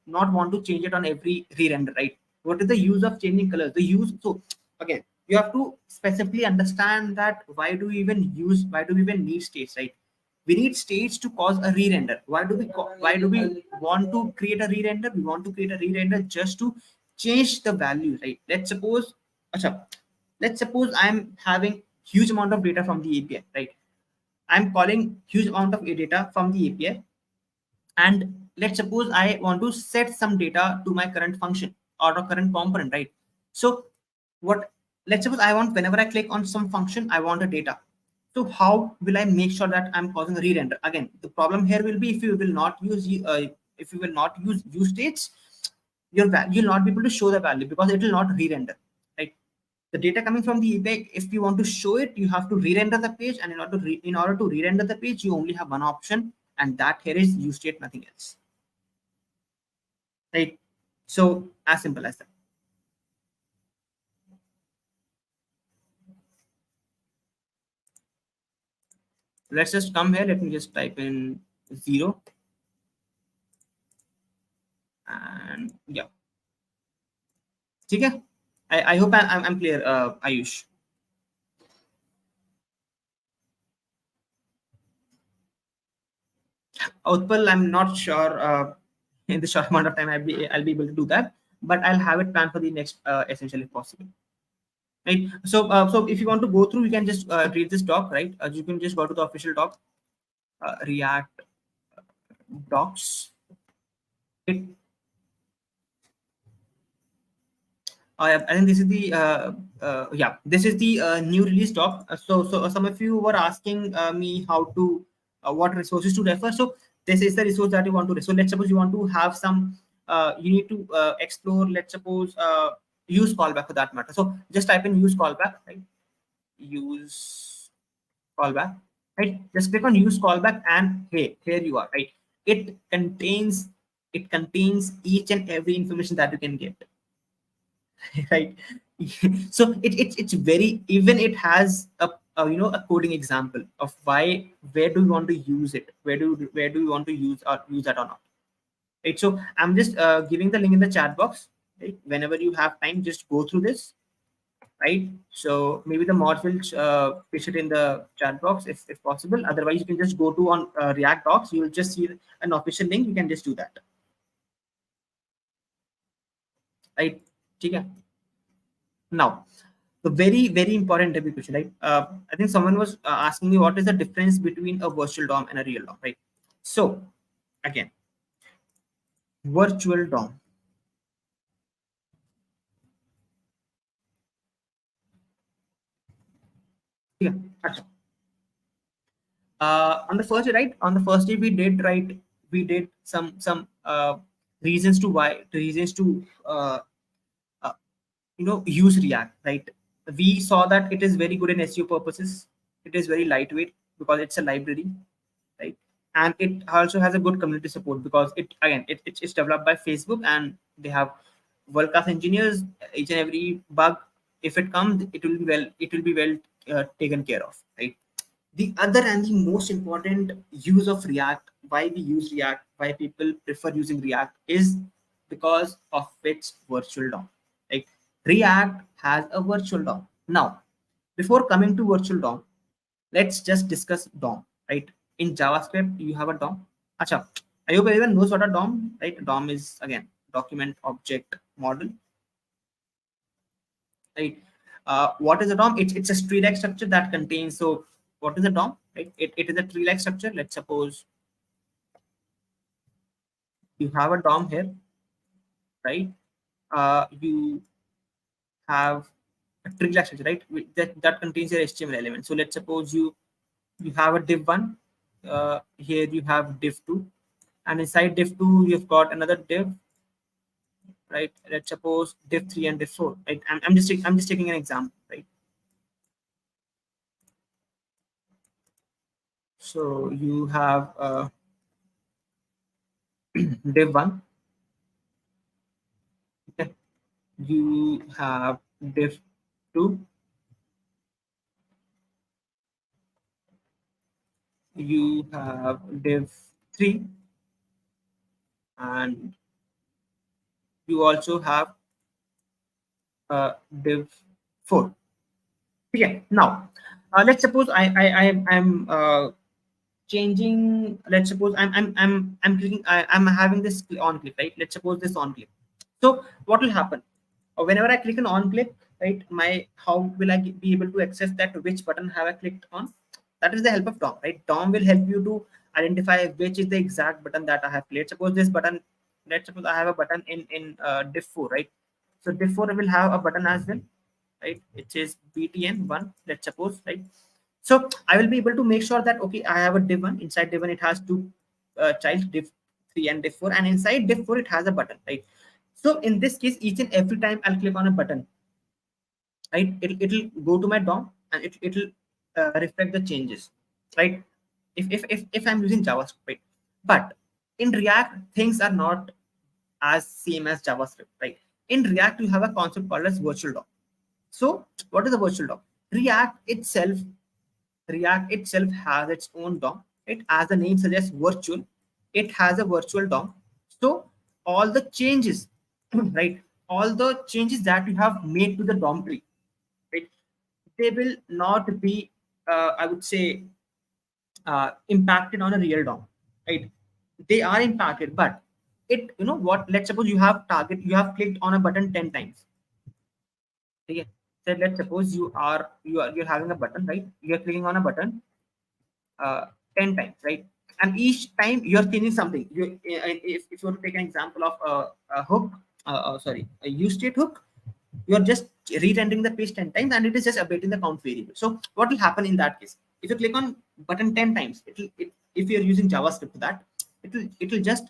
not want to change it on every re-render, right? What is the use of changing colors? The use, so again, you have to specifically understand that why do we even need states, right? We need states to cause a re-render. Why do we want to create a re-render? We want to create a re-render just to change the value, right? Acha, let's suppose I'm having huge amount of data from the API, right? I'm calling huge amount of data from the API, and let's suppose I want to set some data to my current function or a current component, right? So what let's suppose I want, whenever I click on some function, I want a data. So how will I make sure that I'm causing a re-render? Again, the problem here will be if you will not use if you will not use use states, you'll not be able to show the value because it will not re-render, right? The data coming from the API, if you want to show it, you have to re-render the page, and in order to re-render the page, you only have one option, and that here is use state, nothing else, right? So as simple as that. Let's just come here. Let me just type in 0, and yeah, okay. I hope I'm clear, Ayush. Utpal, I'm not sure in the short amount of time I'll be able to do that, but I'll have it planned for the next essential if possible. Right. So if you want to go through, you can just read this doc, right? You can just go to the official doc, React docs. It, I think this is the yeah, this is the new release doc. So some of you were asking me how to what resources to refer. So this is the resource that you want to refer. So let's suppose you want to have some you need to explore. Let's suppose use callback for that matter. So just type in use callback, right? Use callback, right? Just click on use callback, and hey, here you are, right? It contains each and every information that you can get. Right. So it's very, even it has a a coding example of where do you want to use it, where do you want to use that or not, right? So I'm just giving the link in the chat box, right? Whenever you have time, just go through this, right? So maybe the mods will pitch it in the chat box if possible. Otherwise, you can just go to on React docs, you will just see an official link, you can just do that, right? Okay. Now, the very important interview question, right? I think someone was asking me what is the difference between a virtual DOM and a real DOM, right? So again, virtual DOM. Yeah. On the first day, right? On the first day, we did some reasons to uh, use React, right? We saw that it is very good in SEO purposes. It is very lightweight because it's a library, right? And it also has a good community support because it's developed by Facebook, and they have world class engineers. Each and every bug, if it comes, it will be well taken care of, right? The other and the most important use of React, why we use React, why people prefer using React, is because of its virtual DOM. Like React has a virtual DOM. Now, before coming to virtual DOM, let's just discuss DOM. Right? In JavaScript, you have a DOM. Acha, I hope everyone knows what a DOM. Right? DOM is again document object model. Right? What is a DOM? It's a tree-like structure that contains. So what is a DOM? Right? It is a tree-like structure. Let's suppose you have a DOM here, right? You have a tree-like structure, right? That contains your HTML element. So let's suppose you have a div1. Here you have div2, and inside div2 you've got another div, right? Let's suppose div3 and div4. Right? I'm just taking an example, right? So you have div1, okay. You have div2, you have div3, and you also have div4. Okay, now let's suppose I'm changing. Let's suppose I'm clicking. I'm having this on click, right? Let's suppose this on click. So what will happen? Whenever I click an on click, right? How will I be able to access that which button have I clicked on? That is the help of DOM, right? DOM will help you to identify which is the exact button that I have played. Suppose this button. Let's suppose I have a button in div4, right? So div4 will have a button as well, right? It is btn1. Let's suppose, right? So I will be able to make sure that okay, I have a div1. Inside div1 it has two child, div3 and div4, and inside div4 it has a button, right? So in this case, each and every time I'll click on a button, right, it'll go to my DOM and it'll reflect the changes, right? If I'm using JavaScript, right? But in React, things are not as same as JavaScript, right? In React, you have a concept called as virtual DOM. So what is a virtual DOM? React itself has its own DOM. It, as the name suggests, virtual. It has a virtual DOM. So all the changes, right? All the changes that you have made to the DOM tree, right? They will not be, I would say, impacted on a real DOM, right? They are impacted, but it, you know what? Let's suppose you have clicked on a button 10 times. Okay. So let's suppose you're having a button, right? You're clicking on a button 10 times, right? And each time you're changing something. If you want to take an example of a hook, sorry, a use state hook, you're just re-rendering the page 10 times and it is just updating the count variable. So what will happen in that case? If you click on button 10 times, if you're using JavaScript for that, it'll just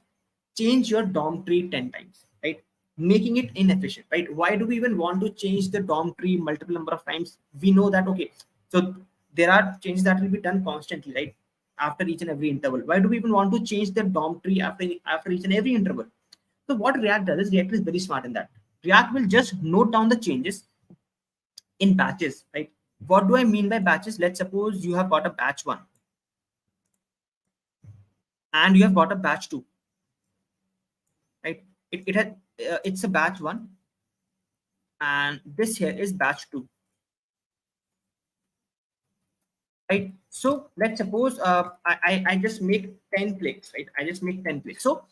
change your DOM tree 10 times, right? Making it inefficient, right? Why do we even want to change the DOM tree multiple number of times? We know that, okay, so there are changes that will be done constantly, right? After each and every interval. Why do we even want to change the DOM tree after each and every interval? So what React does is React is very smart in that. React will just note down the changes in batches, right? What do I mean by batches? Let's suppose you have got a batch 1 and you have got a batch 2, right? It's a batch 1 and this here is batch 2, right? So let's suppose I just make 10 clicks, right? I just make 10 clicks. So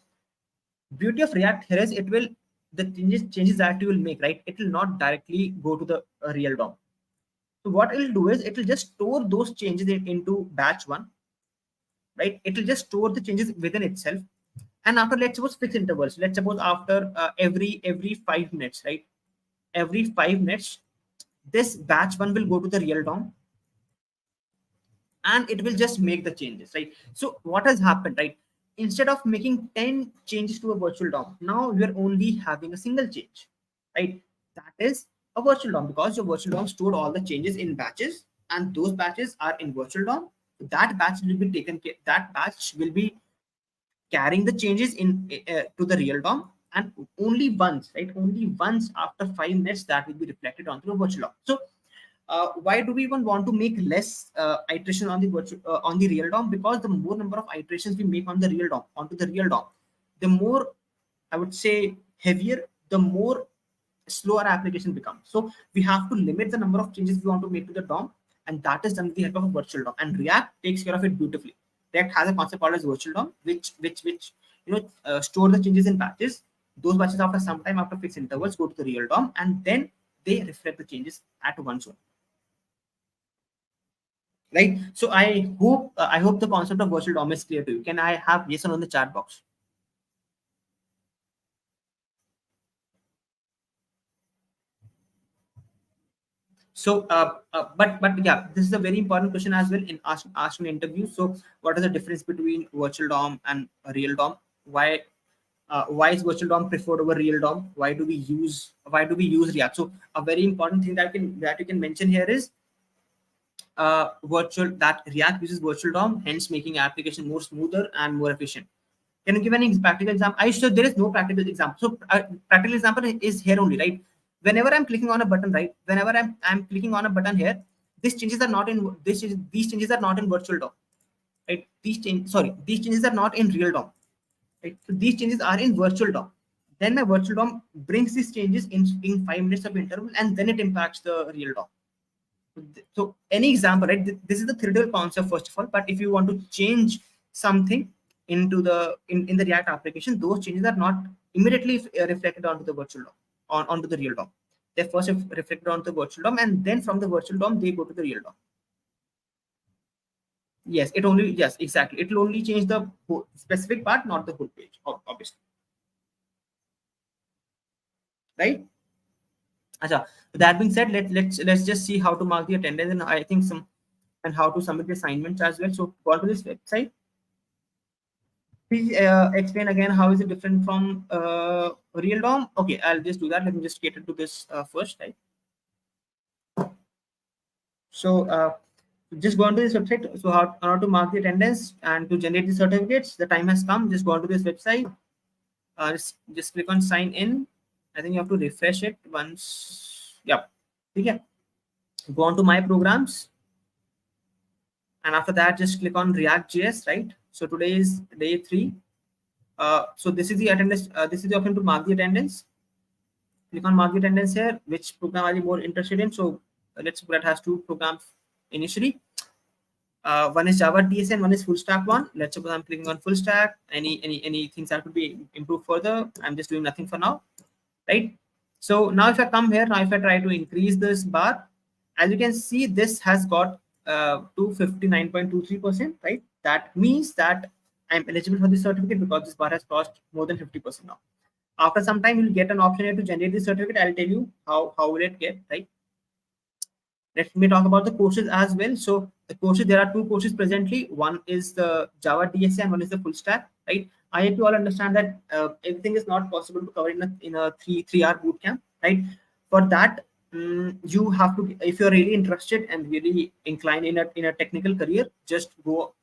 beauty of React here is it will, the changes that you will make, right? It will not directly go to the real DOM. So what it'll do is it will just store those changes into batch 1, right? It will just store the changes within itself. And after, let's suppose, fixed intervals, let's suppose after every 5 minutes, right? Every 5 minutes, this batch 1 will go to the real DOM and it will just make the changes, right? So what has happened, right? Instead of making 10 changes to a virtual DOM, now we're only having a single change, right? That is a virtual DOM, because your virtual DOM stored all the changes in batches and those batches are in virtual DOM. That batch will be taken care, that batch will be carrying the changes in to the real DOM, and only once, right? Only once after 5 minutes that will be reflected onto the virtual DOM. So Why do we even want to make less iteration on the virtual on the real DOM? Because the more number of iterations we make on the real DOM onto the real DOM, the more, I would say, heavier, the more slow our application becomes. So we have to limit the number of changes we want to make to the DOM, and that is done with the help of a virtual DOM. And React takes care of it beautifully. React has a concept called as virtual DOM, which store the changes in batches. Those batches, after some time, after fixed intervals, go to the real DOM, and then they reflect the changes at once. Right. So I hope the concept of virtual DOM is clear to you. Can I have yes or no in the chat box? So, but yeah, this is a very important question as well in asked in interview. So, what is the difference between virtual DOM and a real DOM? Why is virtual DOM preferred over real DOM? Why do we use React? So, a very important thing that you can mention here is React uses virtual DOM, hence making application more smoother and more efficient. Can you give any practical example? I sure there is no practical example. So practical example is here only, right? Whenever I'm clicking on a button, right? Whenever I'm clicking on a button here, these changes are not in these changes are not in virtual DOM, right? These changes are not in real DOM, right? So these changes are in virtual DOM. Then my virtual DOM brings these changes in 5 minutes of interval, and then it impacts the real DOM. So any example, right? This is the theoretical concept first of all, but if you want to change something into the in the React application, those changes are not immediately reflected onto the virtual DOM, onto the real DOM. They first reflected onto the virtual DOM, and then from the virtual DOM they go to the real DOM. Yes, exactly. It will only change the specific part, not the whole page, obviously. Right? Achha, that being said, let's just see how to mark the attendance, and I think and how to submit the assignments as well. So go to this website. Please explain again how is it different from real DOM. Okay, I'll just do that. Let me just cater to this first, right? So just go onto this website. So how to mark the attendance and to generate the certificates. The time has come. Just go onto this website. Just click on sign in. I think you have to refresh it once. Yeah. Okay. Go on to my programs. And after that, just click on React.js, right? So today is day 3. So this is the attendance. This is the option to mark the attendance. Click on mark the attendance here. Which program are you more interested in? So LetsUpgrade has 2 programs initially. One is Java DSA and one is full stack one. Let's suppose I'm clicking on full stack. Any things that could be improved further? I'm just doing nothing for now, right? So now if I come here, now if I try to increase this bar, as you can see, this has got to 59.23%, right? That means that I'm eligible for the certificate because this bar has crossed more than 50% now. After some time, you'll get an option here to generate the certificate. I'll tell you how will it get, right? Let me talk about the courses as well. So the courses, there are 2 courses presently. One is the Java DSA and one is the full stack, right? I hope you all understand that everything is not possible to cover in a 3-hour bootcamp, right? For that, you have to, if you're really interested and really inclined in a technical career, just go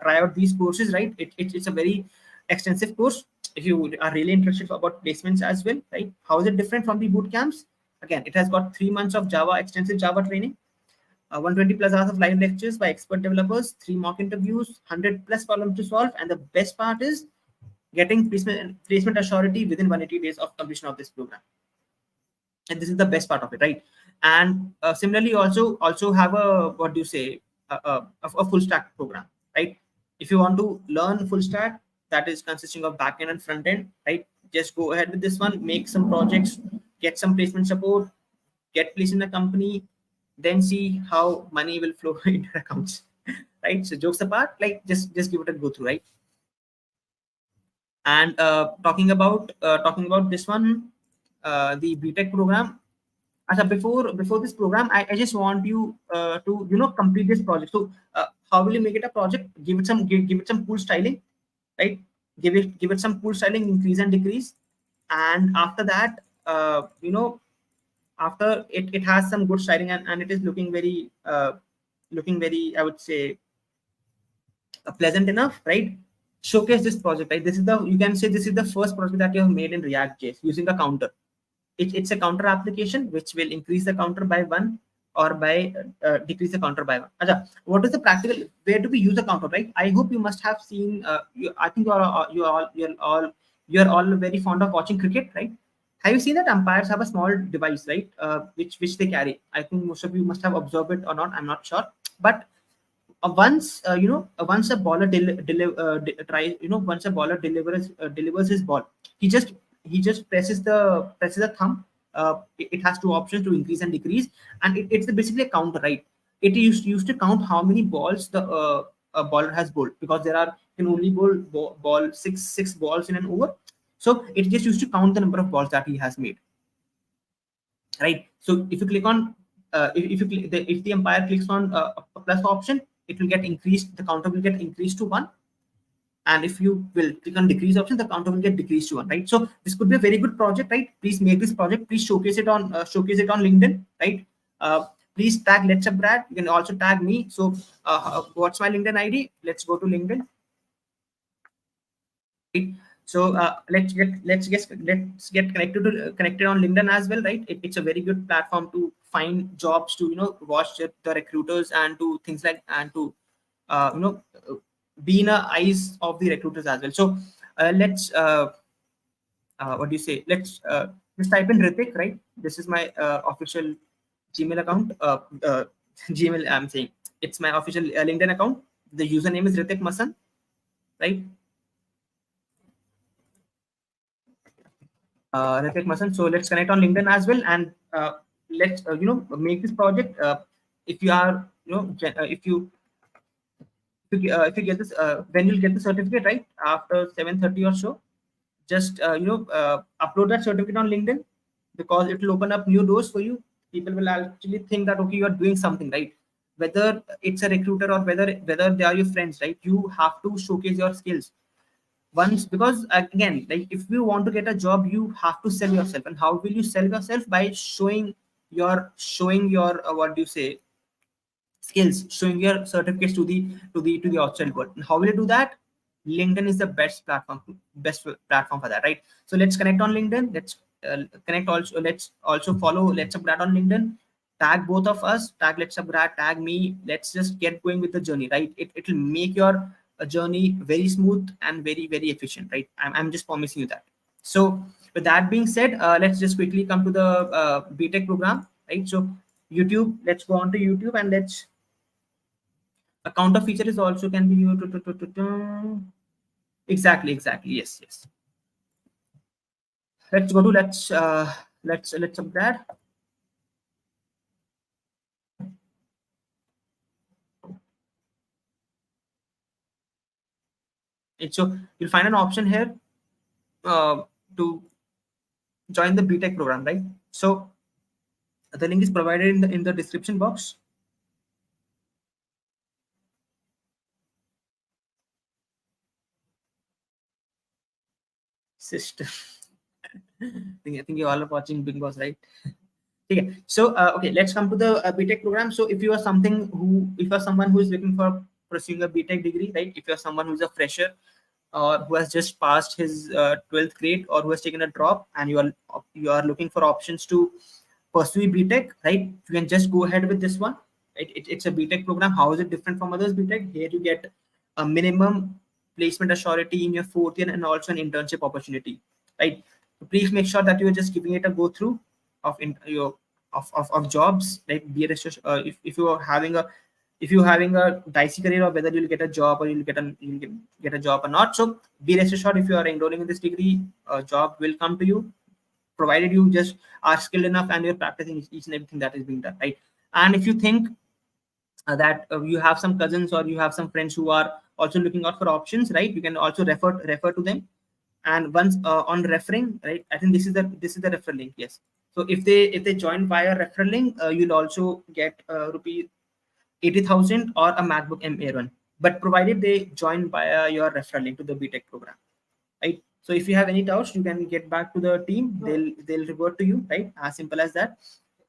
try out these courses, right? It's a very extensive course. If you are really interested about placements as well, right? How is it different from the bootcamps? Again, it has got 3 months of extensive Java training, 120 plus hours of live lectures by expert developers, 3 mock interviews, 100 plus problems to solve, and the best part is getting placement assurity within 180 days of completion of this program. And this is the best part of it, right? And similarly, also have a a full stack program, right? If you want to learn full stack, that is consisting of backend and front end, right? Just go ahead with this one, make some projects, get some placement support, get placed in the company, then see how money will flow into your accounts, right? So jokes apart, like just give it a go through, right? And talking about this one, the B.Tech program. Before this program, I just want you to complete this project. So how will you make it a project? Give it some cool styling, right? Give it some cool styling, increase and decrease, and after that, after it has some good styling and it is looking very I would say pleasant enough, right? Showcase this project, right? You can say this is the first project that you have made in React.js using a counter. It's a counter application which will increase the counter by 1 or by decrease the counter by 1. Acha, what is the practical? Where do we use the counter, right? I hope you must have seen. I think you're all very fond of watching cricket, right? Have you seen that umpires have a small device, right? Which they carry. I think most of you must have observed it or not. I'm not sure, but once a bowler once a bowler delivers his ball, he just presses the thumb. It has two options to increase and decrease, and it's basically a counter, right? It used to count how many balls the a bowler has bowled, because there are can only ball six balls in an over. So it just used to count the number of balls that he has made, right? So if you click on if the umpire clicks on a plus option, it will get increased, the counter will get increased to 1. And if you will click on decrease option, the counter will get decreased to 1, right? So this could be a very good project, right? Please make this project, please showcase it on LinkedIn, right? Please tag LetsUpgrade. You can also tag me. So what's my LinkedIn ID? Let's go to LinkedIn. Right? So let's get connected on LinkedIn as well, right? It's a very good platform to find jobs, to watch the recruiters, and to things like, and to be in the eyes of the recruiters as well. So let's what do you say? Let's just type in Ritik, right? This is my official Gmail account. Gmail, I'm saying it's my official LinkedIn account. The username is Ritik Masan, right? Ritik Masan. So let's connect on LinkedIn as well, and let's make this project. If you are if you get this, when you'll get the certificate, right, after 7:30 or so, just upload that certificate on LinkedIn, because it will open up new doors for you. People will actually think that, okay, you're doing something, right? Whether it's a recruiter or whether they are your friends, right? You have to showcase your skills once, because again, like, if you want to get a job, you have to sell yourself. And how will you sell yourself? By showing your what do you say, skills, showing your certificates to the outside world. And how will you do that? LinkedIn is the best platform for that, right? So let's connect on LinkedIn. Let's connect also. Let's also follow LetsUpgrade on LinkedIn. Tag both of us. Tag LetsUpgrade. Tag me. Let's just get going with the journey, right? It'll make your journey very smooth and very, very efficient, right? I'm just promising you that. So with that being said, let's just quickly come to the B.Tech program, right? So YouTube. Let's go on to YouTube, and let's a counter feature is also can be used exactly, yes. Let's go to let's upgrade. So you'll find an option here to join the B.Tech program, right? So the link is provided in the description box. System. I think you all are watching Big Boss, right? Okay. So okay, let's come to the B.Tech program. So if you are someone who is looking for pursuing a B.Tech degree, right? If you're someone who's a fresher, or who has just passed his 12th grade, or who has taken a drop, and you are looking for options to pursue B.Tech, right? You can just go ahead with this one. It's a B.Tech program. How is it different from others B.Tech? Here you get a minimum placement assurity in your 4th year, and also an internship opportunity, right? So please make sure that you're just giving it a go through of jobs, like be it if you're having a dicey career, or whether you'll get a job, or you'll get a job or not. So be rest assured, if you are enrolling in this degree, a job will come to you, provided you just are skilled enough and you're practicing each and everything that is being done, right? And if you think that you have some cousins, or you have some friends who are also looking out for options, right, you can also refer to them. And once on referring, right, I think this is the referral link. Yes. So if they join via referral link, you'll also get rupee 80,000 or a MacBook M Air 1, but provided they join via your referral link to the B.Tech program, right? So if you have any doubts, you can get back to the team. They'll revert to you, right? As simple as that.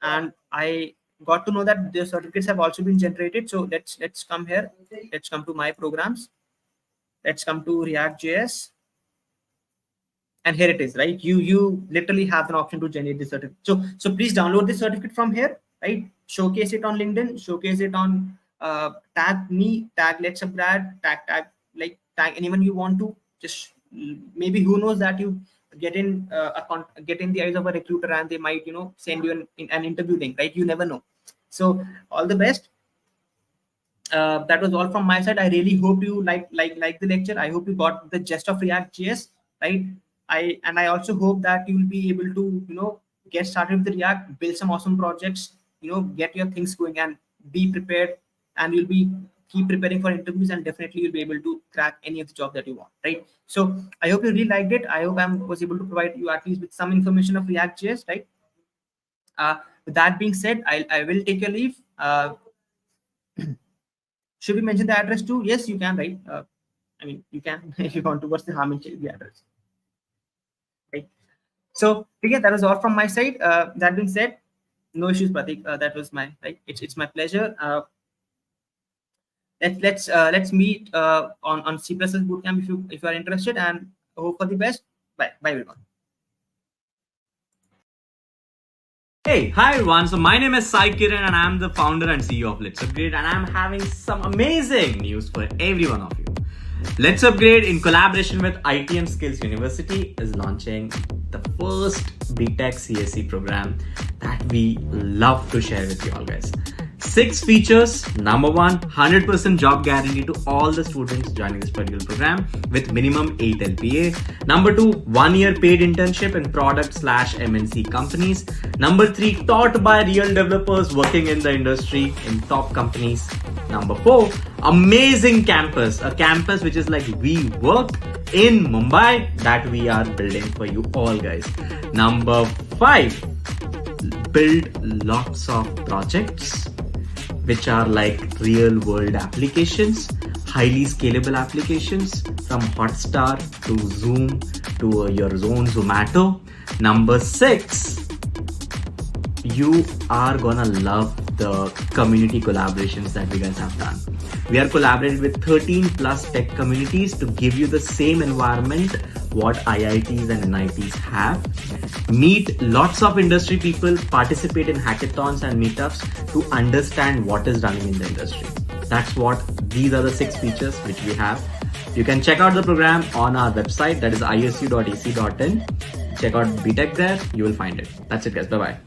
And I got to know that the certificates have also been generated. So let's come here. Let's come to my programs. Let's come to React.js. And here it is, right? You literally have an option to generate the certificate. So please download the certificate from here. right? Showcase it on LinkedIn, showcase it on tag me, tag LetsUpgrade, tag anyone you want to. Just maybe who knows that you get in get in the eyes of a recruiter and they might send you an interview link, right? You never know. So all the best. That was all from my side. I really hope you like the lecture. I hope you got the gist of React.js, right? I also hope that you will be able to get started with the React, build some awesome projects, get your things going and be prepared, and you'll be keep preparing for interviews, and definitely you'll be able to crack any of the job that you want, right? So I hope you really liked it. I hope I was able to provide you at least with some information of React.js, right? With that being said, I will take your leave. Should we mention the address too? Yes, you can, right? I mean, you can if you want to. What's the harm in changing the address? Right. So again, that was all from my side. That being said, no issues, Pratik. That was my right. It's my pleasure. Let's meet on C++ Bootcamp if you are interested, and hope for the best. Bye everyone. Hey, hi everyone. So my name is Sai Kiran and I'm the founder and CEO of LetsUpgrade, and I'm having some amazing news for every one of you. LetsUpgrade, in collaboration with ITM Skills University, is launching the first B.Tech CSE program that we love to share with you all, guys. 6 features. Number 1, 100% job guarantee to all the students joining this particular program with minimum 8 LPA. Number 2, 1-year paid internship in product/MNC companies. Number 3, taught by real developers working in the industry in top companies. Number 4, amazing campus, a campus which is like we work in Mumbai that we are building for you all, guys. Number 5, build lots of projects which are like real world applications, highly scalable applications from Hotstar to Zoom to your own Zomato. Number 6, you are gonna love the community collaborations that we guys have done. We are collaborating with 13 plus tech communities to give you the same environment what IITs and NITs have. Meet lots of industry people, participate in hackathons and meetups to understand what is running in the industry. These are the 6 features which we have. You can check out the program on our website, that is isu.ac.in. Check out B.Tech there, you will find it. That's it, guys. Bye-bye.